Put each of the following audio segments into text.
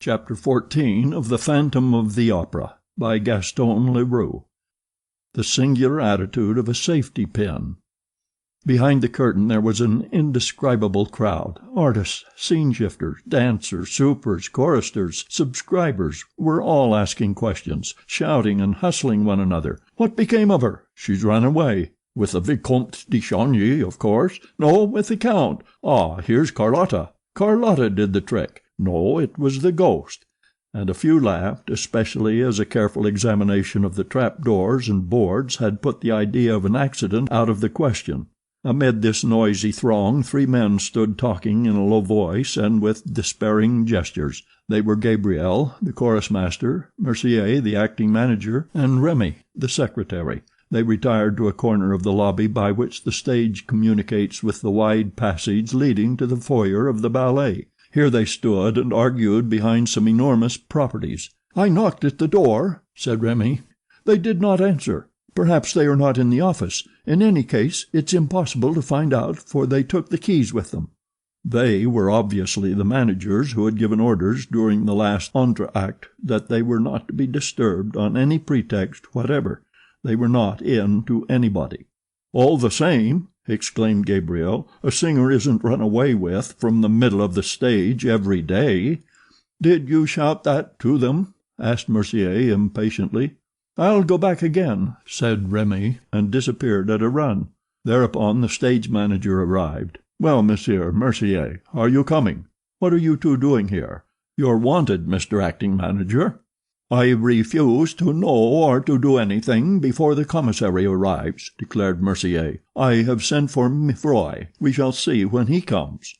Chapter 14 of The Phantom of the Opera by Gaston Leroux. The singular attitude of a safety pin. Behind the curtain there was an indescribable crowd. Artists, scene-shifters, dancers, supers, choristers, subscribers were all asking questions, shouting and hustling one another. What became of her? She's run away. With the Vicomte de Chagny, of course. No, with the Count. Ah, here's Carlotta. Carlotta did the trick. No, it was the ghost. And a few laughed, especially as a careful examination of the trap-doors and boards had put the idea of an accident out of the question. Amid this noisy throng 3 men stood talking in a low voice and with despairing gestures. They were Gabriel, the chorus master, Mercier, the acting manager, and Remy, the secretary. They retired to a corner of the lobby by which the stage communicates with the wide passage leading to the foyer of the ballet. Here they stood and argued behind some enormous properties. "I knocked at the door," said Remy. "They did not answer. Perhaps they are not in the office. In any case, it's impossible to find out, for they took the keys with them." They were obviously the managers who had given orders during the last entr'acte that they were not to be disturbed on any pretext whatever. They were not in to anybody. "All the same," exclaimed Gabriel, "a singer isn't run away with from the middle of the stage every day." "Did you shout that to them?" asked Mercier impatiently. "I'll go back again," said Remy, and disappeared at a run. Thereupon the stage manager arrived. "Well, Monsieur Mercier, are you coming? What are you two doing here? You're wanted, Mr. Acting Manager." "I refuse to know or to do anything before the commissary arrives," declared Mercier. "I have sent for Mifroy. We shall see when he comes."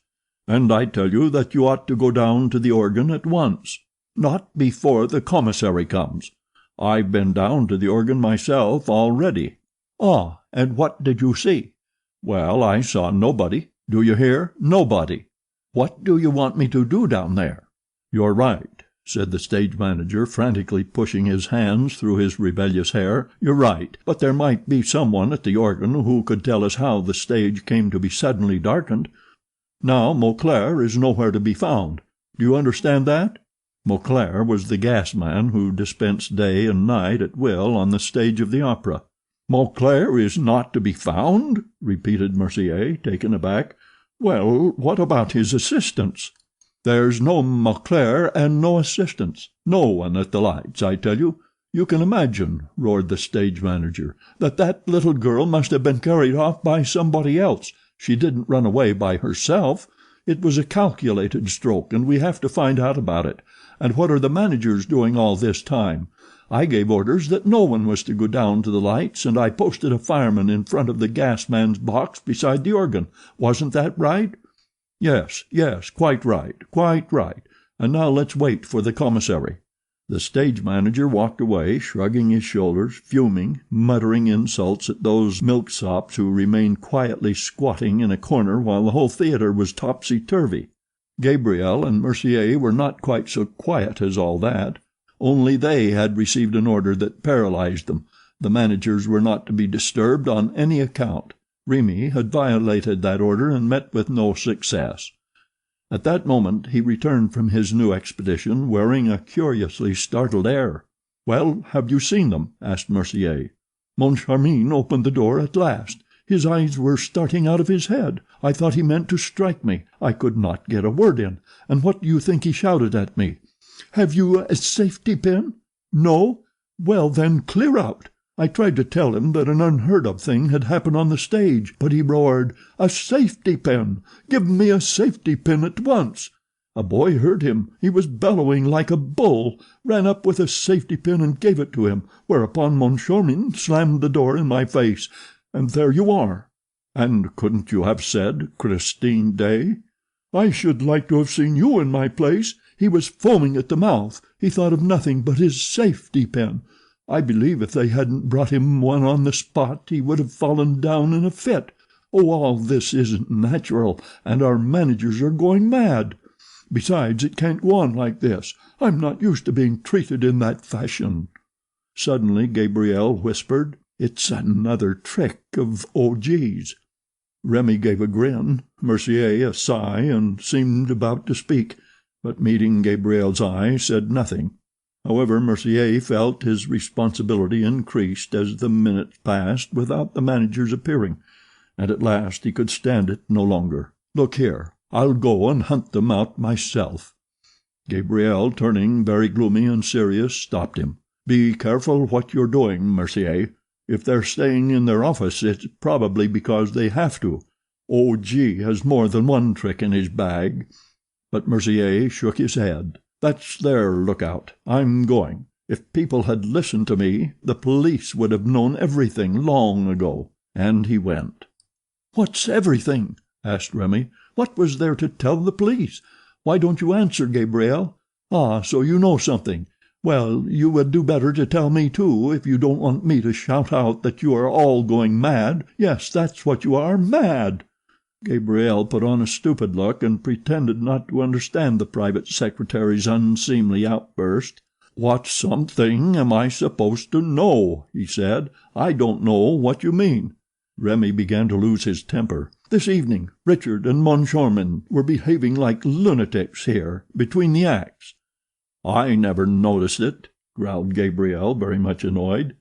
"And I tell you that you ought to go down to the organ at once." "Not before the commissary comes." "I've been down to the organ myself already." "Ah, and what did you see?" "Well, I saw nobody. Do you hear? Nobody." "What do you want me to do down there?" "You're right," said the stage manager, frantically pushing his hands through his rebellious hair. "You're right, but there might be someone at the organ who could tell us how the stage came to be suddenly darkened. Now Mauclair is nowhere to be found. Do you understand that?" Mauclair was the gas man who dispensed day and night at will on the stage of the opera. "Mauclair is not to be found?" repeated Mercier, taken aback. "Well, what about his assistants?" "There's no Mauclair and no assistants. No one at the lights, I tell you. You can imagine," roared the stage manager, "that little girl must have been carried off by somebody else. She didn't run away by herself. It was a calculated stroke, and we have to find out about it. And what are the managers doing all this time? I gave orders that no one was to go down to the lights, and I posted a fireman in front of the gas man's box beside the organ. Wasn't that right?" Yes, quite right. And now let's wait for the commissary." The stage manager walked away, shrugging his shoulders, fuming, muttering insults at those milksops who remained quietly squatting in a corner while the whole theater was topsy-turvy. Gabriel and Mercier were not quite so quiet as all that. Only they had received an order that paralyzed them. The managers were not to be disturbed on any account. Remy had violated that order and met with no success. At that moment he returned from his new expedition wearing a curiously startled air. "Well, have you seen them?" asked Mercier. "Moncharmin opened the door at last. His eyes were starting out of his head. I thought he meant to strike me. I could not get a word in. And what do you think he shouted at me? 'Have you a safety pin?' No? Well, then clear out. I tried to tell him that an unheard-of thing had happened on the stage, but he roared, 'A safety pin! Give me a safety pin at once!' A boy heard him. He was bellowing like a bull, ran up with a safety pin and gave it to him, whereupon Moncharmin slammed the door in my face, and there you are." "And couldn't you have said Christine Day?" "I should like to have seen you in my place. He was foaming at the mouth. He thought of nothing but his safety pin. I believe if they hadn't brought him one on the spot he would have fallen down in a fit. Oh, all this isn't natural, and our managers are going mad. Besides, it can't go on like this. I'm not used to being treated in that fashion." Suddenly Gabriel whispered, "It's another trick of OG's." Remy gave a grin, Mercier a sigh, and seemed about to speak. but meeting Gabriel's eye said nothing. However, Mercier felt his responsibility increased as the minutes passed without the manager's appearing, and at last he could stand it no longer. "Look here, I'll go and hunt them out myself." Gabriel, turning very gloomy and serious, stopped him. "Be careful what you're doing, Mercier. If they're staying in their office, it's probably because they have to. O.G. has more than one trick in his bag." But Mercier shook his head. "That's their lookout. I'm going. If people had listened to me, the police would have known everything long ago." And he went. "What's everything?" asked Remy. "What was there to tell the police? Why don't you answer, Gabriel? Ah, so you know something. Well, you would do better to tell me too, if you don't want me to shout out that you are all going mad. Yes, that's what you are, mad." Gabriel put on a stupid look and pretended not to understand the private secretary's unseemly outburst. "What something am I supposed to know?" he said. "I don't know what you mean." Remy began to lose his temper. "This evening Richard and Moncharmin were behaving like lunatics here, between the acts." "I never noticed it," growled Gabriel, very much annoyed.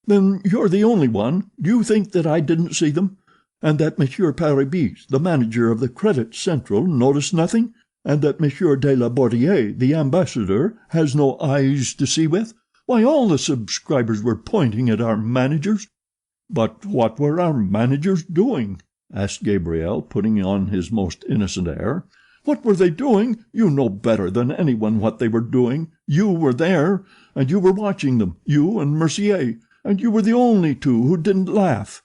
"Then you're the only one. Do you think that I didn't see them? And that Monsieur Paribis, the manager of the Credit Central, noticed nothing? And that Monsieur de la Bordier, the ambassador, has no eyes to see with? Why, all the subscribers were pointing at our managers." "But what were our managers doing?" asked Gabriel, putting on his most innocent air. "What were they doing? You know better than anyone what they were doing. You were there, and you were watching them, you and Mercier, and you were the only two who didn't laugh."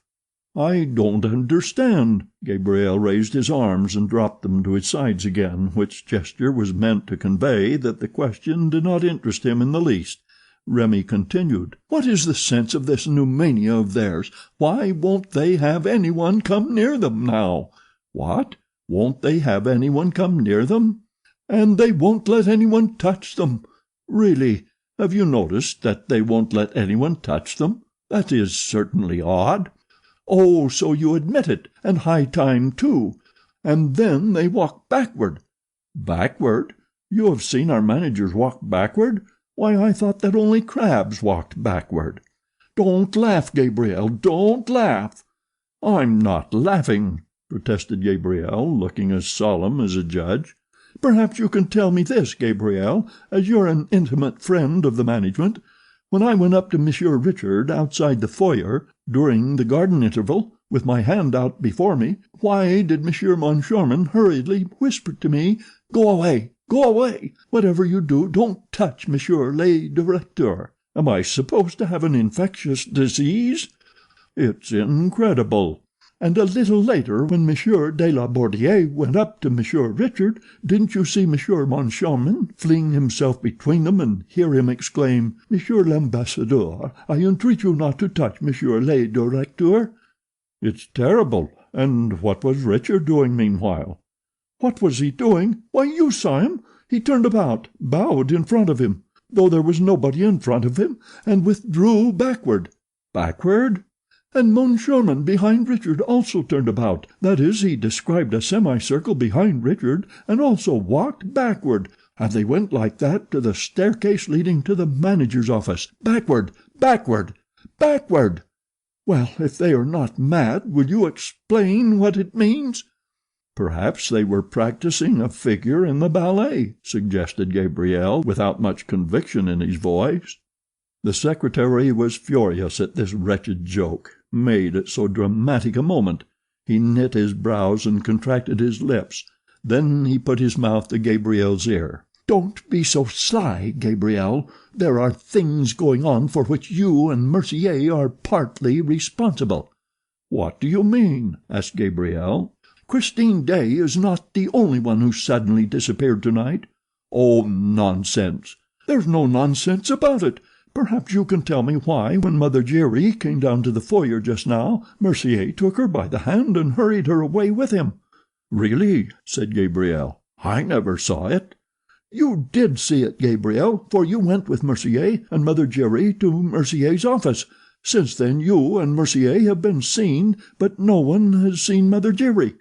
"I don't understand." Gabriel raised his arms and dropped them to his sides again, which gesture was meant to convey that the question did not interest him in the least. Remy continued. "What is the sense of this new mania of theirs? Why won't they have anyone come near them now?" "What? Won't they have anyone come near them?" "And they won't let anyone touch them. Really, have you noticed that they won't let anyone touch them? That is certainly odd." "Oh, so you admit it, and high time too. And then they walk backward." "Backward? You have seen our managers walk backward? Why, I thought that only crabs walked backward." "Don't laugh, Gabriel, don't laugh." "I'm not laughing," protested Gabriel, looking as solemn as a judge. "Perhaps you can tell me this, Gabriel, as you're an intimate friend of the management. When I went up to Monsieur Richard outside the foyer, during the garden interval, with my hand out before me, why did Monsieur Moncharmin hurriedly whisper to me, 'Go away, go away. Whatever you do, don't touch Monsieur le Directeur'? Am I supposed to have an infectious disease? It's incredible. And a little later, when Monsieur de la Bordier went up to Monsieur Richard, didn't you see Monsieur Moncharmin fling himself between them and hear him exclaim, 'Monsieur l'Ambassadeur, I entreat you not to touch Monsieur le Directeur'? It's terrible. And what was Richard doing meanwhile?" "What was he doing? Why, you saw him. He turned about, bowed in front of him, though there was nobody in front of him, and withdrew backward." "Backward?" "And Moncharmin behind Richard also turned about. That is, he described a semicircle behind Richard and also walked backward, and they went like that to the staircase leading to the manager's office. Backward, backward, backward. Well, if they are not mad, will you explain what it means?" "Perhaps they were practicing a figure in the ballet," suggested Gabriel, without much conviction in his voice. The secretary was furious at this wretched joke, made at so dramatic a moment. He knit his brows and contracted his lips. Then he put his mouth to Gabriel's ear. "Don't be so sly, Gabriel. There are things going on for which you and Mercier are partly responsible." "What do you mean?" asked Gabriel. "Christine Day is not the only one who suddenly disappeared tonight." "Oh, nonsense." "There's no nonsense about it. Perhaps you can tell me why, when Mother Giry came down to the foyer just now, Mercier took her by the hand and hurried her away with him." "Really?" said Gabriel. "I never saw it." "You did see it, Gabriel, for you went with Mercier and Mother Giry to Mercier's office. Since then you and Mercier have been seen, but no one has seen Mother Giry."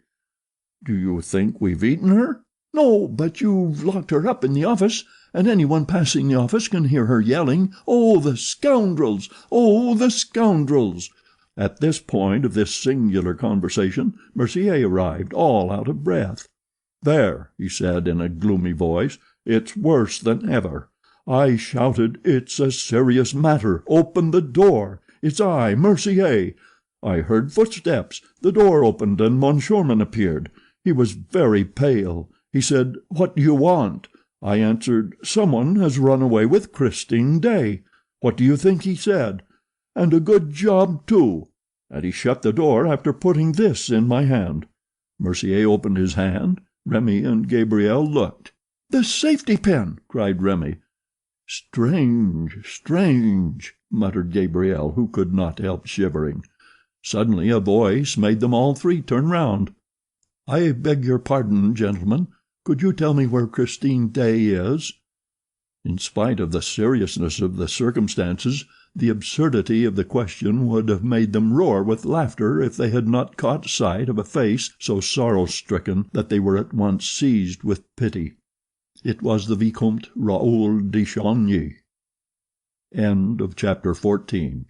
"Do you think we've eaten her?" "No, but you've locked her up in the office, and anyone passing the office can hear her yelling, 'Oh, the scoundrels! Oh, the scoundrels!'" At this point of this singular conversation Mercier arrived, all out of breath. "There," he said in a gloomy voice, "it's worse than ever. I shouted, 'It's a serious matter. Open the door. It's I, Mercier.' I heard footsteps. The door opened and Moncharmin appeared. He was very pale. He said, 'What do you want?' I answered, 'Someone has run away with Christine Daae.' What do you think he said? 'And a good job, too.' And he shut the door after putting this in my hand." Mercier opened his hand. Remy and Gabriel looked. "The safety pin!" cried Remy. "Strange, strange," muttered Gabriel, who could not help shivering. Suddenly a voice made them all three turn round. "I beg your pardon, gentlemen. Could you tell me where Christine Daae is?" In spite of the seriousness of the circumstances, the absurdity of the question would have made them roar with laughter if they had not caught sight of a face so sorrow-stricken that they were at once seized with pity. It was the Vicomte Raoul de Chagny. Chapter 14